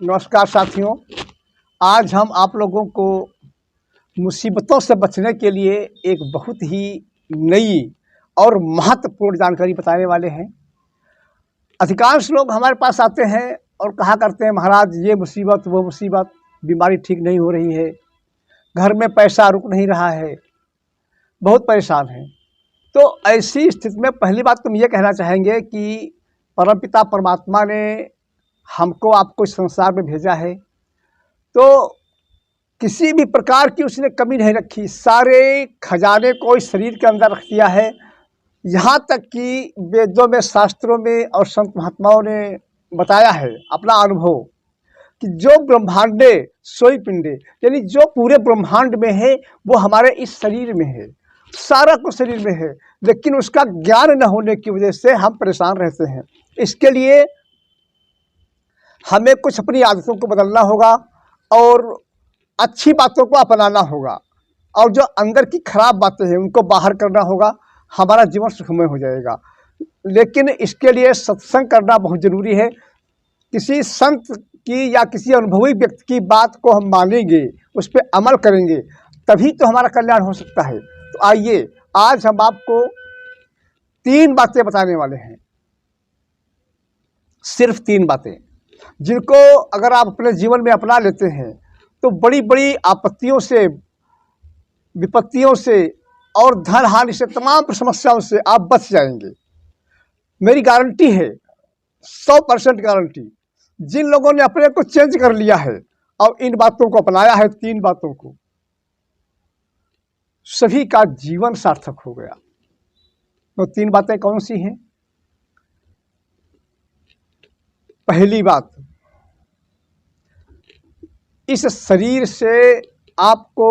नमस्कार साथियों। आज हम आप लोगों को मुसीबतों से बचने के लिए एक बहुत ही नई और महत्वपूर्ण जानकारी बताने वाले हैं। अधिकांश लोग हमारे पास आते हैं और कहा करते हैं, महाराज ये मुसीबत वो मुसीबत, बीमारी ठीक नहीं हो रही है, घर में पैसा रुक नहीं रहा है, बहुत परेशान हैं। तो ऐसी स्थिति में पहली बात तो हम ये कहना चाहेंगे कि परमपिता परमात्मा ने हमको आपको इस संसार में भेजा है, तो किसी भी प्रकार की उसने कमी नहीं रखी। सारे खजाने को इस शरीर के अंदर रख दिया है। यहाँ तक कि वेदों में, शास्त्रों में और संत महात्माओं ने बताया है अपना अनुभव कि जो ब्रह्मांडे सोई पिंडे, यानी जो पूरे ब्रह्मांड में है वो हमारे इस शरीर में है, सारा कुछ शरीर में है, लेकिन उसका ज्ञान न होने की वजह से हम परेशान रहते हैं। इसके लिए हमें कुछ अपनी आदतों को बदलना होगा और अच्छी बातों को अपनाना होगा, और जो अंदर की खराब बातें हैं उनको बाहर करना होगा। हमारा जीवन सुखमय हो जाएगा। लेकिन इसके लिए सत्संग करना बहुत ज़रूरी है। किसी संत की या किसी अनुभवी व्यक्ति की बात को हम मानेंगे, उस पर अमल करेंगे, तभी तो हमारा कल्याण हो सकता है। तो आइए, आज हम आपको 3 बातें बताने वाले हैं, सिर्फ 3 बातें, जिनको अगर आप अपने जीवन में अपना लेते हैं तो बड़ी बड़ी आपत्तियों से, विपत्तियों से और धन हानि से, तमाम समस्याओं से आप बच जाएंगे। मेरी गारंटी है, 100% गारंटी। जिन लोगों ने अपने को चेंज कर लिया है और इन बातों को अपनाया है, 3 बातों को, सभी का जीवन सार्थक हो गया। तो 3 बातें कौन सी हैं? पहली बात, इस शरीर से आपको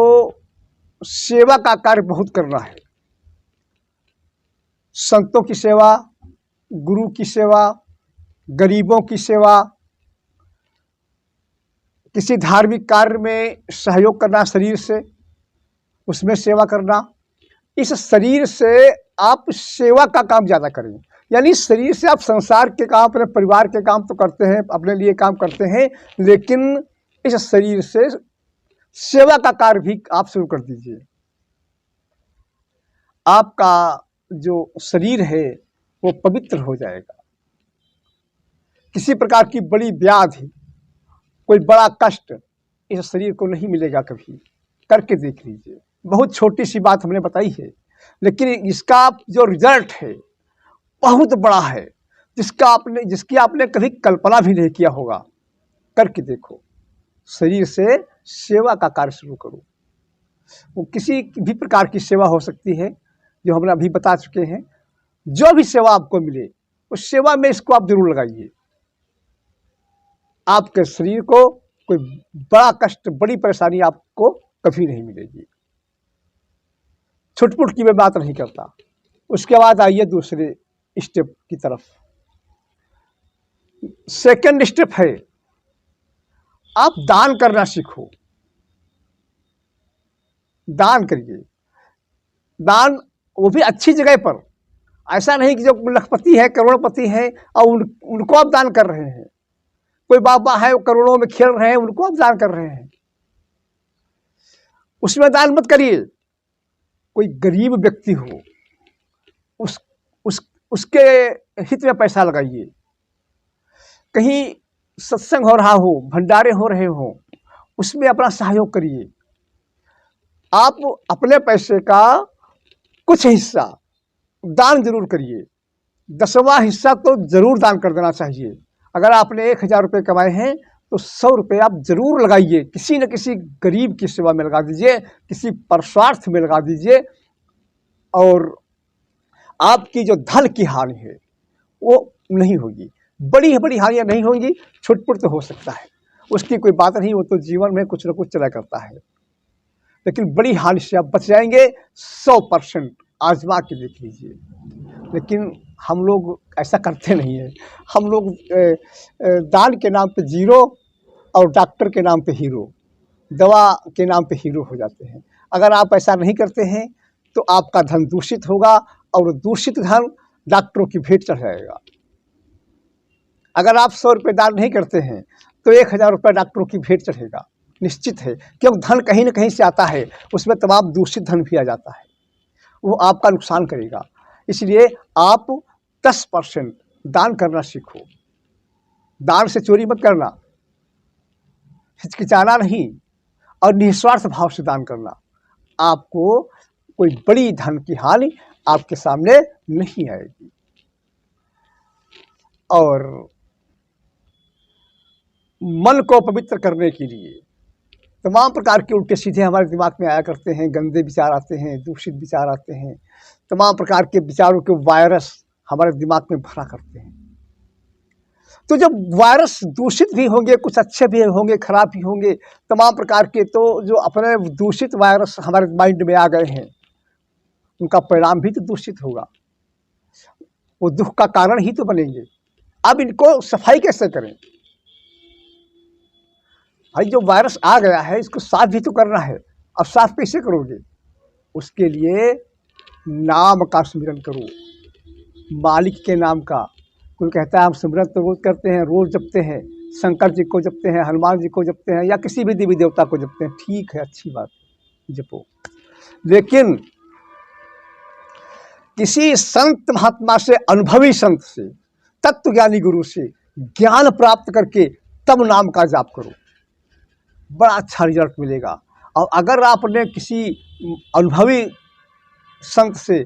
सेवा का कार्य बहुत करना है। संतों की सेवा, गुरु की सेवा, गरीबों की सेवा, किसी धार्मिक कार्य में सहयोग करना शरीर से, उसमें सेवा करना। इस शरीर से आप सेवा का काम ज़्यादा करें। यानी शरीर से आप संसार के काम, अपने परिवार के काम तो करते हैं, अपने लिए काम करते हैं, लेकिन इस शरीर से सेवा का कार्य भी आप शुरू कर दीजिए। आपका जो शरीर है वो पवित्र हो जाएगा। किसी प्रकार की बड़ी व्याधि, कोई बड़ा कष्ट इस शरीर को नहीं मिलेगा कभी। करके देख लीजिए। बहुत छोटी सी बात हमने बताई है, लेकिन इसका जो रिजल्ट है बहुत बड़ा है, जिसकी आपने कभी कल्पना भी नहीं किया होगा। करके देखो। शरीर से सेवा का कार्य शुरू करो। वो किसी भी प्रकार की सेवा हो सकती है, जो हमने अभी बता चुके हैं। जो भी सेवा आपको मिले, उस सेवा में इसको आप जरूर लगाइए। आपके शरीर को कोई बड़ा कष्ट, बड़ी परेशानी आपको कभी नहीं मिलेगी। छुटपुट की मैं बात नहीं करता। उसके बाद आइए दूसरे स्टेप की तरफ। सेकंड स्टेप है, आप दान करना सीखो। दान करिए। दान वो भी अच्छी जगह पर। ऐसा नहीं कि जो लखपति है, करोड़पति है और उनको आप दान कर रहे हैं। कोई बाबा है वो करोड़ों में खेल रहे हैं, उनको आप दान कर रहे हैं, उसमें दान मत करिए। कोई गरीब व्यक्ति हो, उसके हित में पैसा लगाइए। कहीं सत्संग हो रहा हो, भंडारे हो रहे हो, उसमें अपना सहयोग करिए। आप अपने पैसे का कुछ हिस्सा दान जरूर करिए। 10वां हिस्सा तो जरूर दान कर देना चाहिए। अगर आपने 1000 रुपये कमाए हैं तो 100 रुपये आप जरूर लगाइए। किसी न किसी गरीब की सेवा में लगा दीजिए, किसी परस्वार्थ में लगा दीजिए, और आपकी जो धन की हानि है वो नहीं होगी। बड़ी बड़ी हानियाँ नहीं होंगी, छुटपुट तो हो सकता है, उसकी कोई बात नहीं, वो तो जीवन में कुछ न कुछ चला करता है। लेकिन बड़ी हानि से आप बच जाएंगे 100%। आजमा के देख लीजिए। लेकिन हम लोग ऐसा करते नहीं हैं। हम लोग दान के नाम पे जीरो और डॉक्टर के नाम पे हीरो, दवा के नाम पे हीरो हो जाते हैं। अगर आप ऐसा नहीं करते हैं तो आपका धन दूषित होगा, और दूषित धन डॉक्टरों की भेंट चढ़ जाएगा। अगर आप 100 रुपये दान नहीं करते हैं तो 1000 रुपये डॉक्टरों की भेंट चढ़ेगा, निश्चित है, क्योंकि धन कहीं न कहीं से आता है, उसमें तमाम दूषित धन भी आ जाता है, वो आपका नुकसान करेगा। इसलिए आप 10% दान करना सीखो। दान से चोरी मत करना, हिचकिचाना नहीं, और निस्वार्थ भाव से दान करना। आपको कोई बड़ी धन की हानि आपके सामने नहीं आएगी। और मन को पवित्र करने के लिए तमाम प्रकार के उल्टे सीधे हमारे दिमाग में आया करते हैं, गंदे विचार आते हैं, दूषित विचार आते हैं, तमाम प्रकार के विचारों के वायरस हमारे दिमाग में भरा करते हैं। तो जब वायरस दूषित भी होंगे, कुछ अच्छे भी होंगे, खराब भी होंगे, तमाम प्रकार के, तो जो अपने दूषित वायरस हमारे माइंड में आ गए हैं, उनका परिणाम भी तो दूषित होगा, वो दुख का कारण ही तो बनेंगे। अब इनको सफाई कैसे करें? भाई जो वायरस आ गया है इसको साफ भी तो करना है। अब साफ कैसे करोगे? उसके लिए नाम का स्मरण करो, मालिक के नाम का। कोई कहता है हम स्मरण तो रोज करते हैं, रोज जपते हैं, शंकर जी को जपते हैं, हनुमान जी को जपते हैं, या किसी भी देवी देवता को जपते हैं, ठीक है, अच्छी बात, जपो। लेकिन किसी संत महात्मा से, अनुभवी संत से, तत्वज्ञानी गुरु से ज्ञान प्राप्त करके तब नाम का जाप करो, बड़ा अच्छा रिजल्ट मिलेगा। और अगर आपने किसी अनुभवी संत से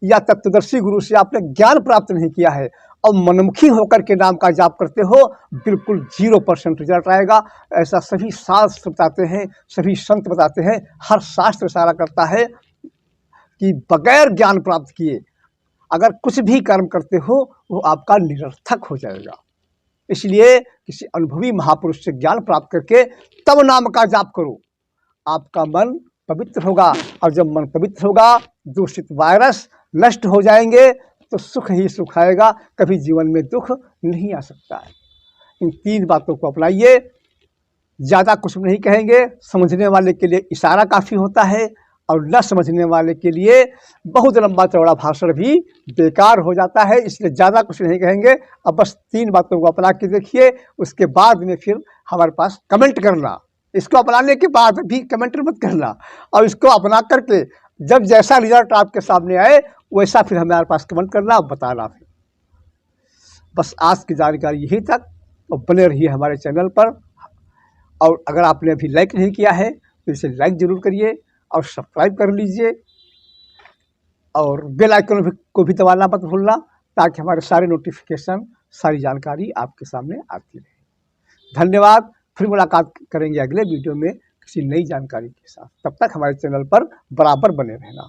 या तत्वदर्शी गुरु से आपने ज्ञान प्राप्त नहीं किया है और मनमुखी होकर के नाम का जाप करते हो, बिल्कुल 0% रिजल्ट आएगा। ऐसा सभी शास्त्र बताते हैं, सभी संत बताते हैं, हर शास्त्र इशारा करता है कि बगैर ज्ञान प्राप्त किए अगर कुछ भी कर्म करते हो वो आपका निरर्थक हो जाएगा। इसलिए किसी अनुभवी महापुरुष से ज्ञान प्राप्त करके तब नाम का जाप करो, आपका मन पवित्र होगा। और जब मन पवित्र होगा, दूषित वायरस नष्ट हो जाएंगे, तो सुख ही सुख आएगा, कभी जीवन में दुख नहीं आ सकता है। इन 3 बातों को अपनाइए। ज़्यादा कुछ नहीं कहेंगे, समझने वाले के लिए इशारा काफ़ी होता है, और न समझने वाले के लिए बहुत लंबा चौड़ा भाषण भी बेकार हो जाता है। इसलिए ज़्यादा कुछ नहीं कहेंगे। अब बस 3 बातों को अपना के देखिए, उसके बाद में फिर हमारे पास कमेंट करना। इसको अपनाने के बाद भी कमेंट मत करना, और इसको अपना करके जब जैसा रिजल्ट आपके सामने आए वैसा फिर हमारे पास कमेंट करना, बताना। फिर बस आज की जानकारी यही तक, और बने रहिए हमारे चैनल पर। और अगर आपने अभी लाइक नहीं किया है तो इसे लाइक ज़रूर करिए और सब्सक्राइब कर लीजिए, और बेल आइकन को भी दबाना मत भूलना, ताकि हमारे सारे नोटिफिकेशन, सारी जानकारी आपके सामने आती रहे। धन्यवाद। फिर मुलाकात करेंगे अगले वीडियो में किसी नई जानकारी के साथ। तब तक हमारे चैनल पर बराबर बने रहना।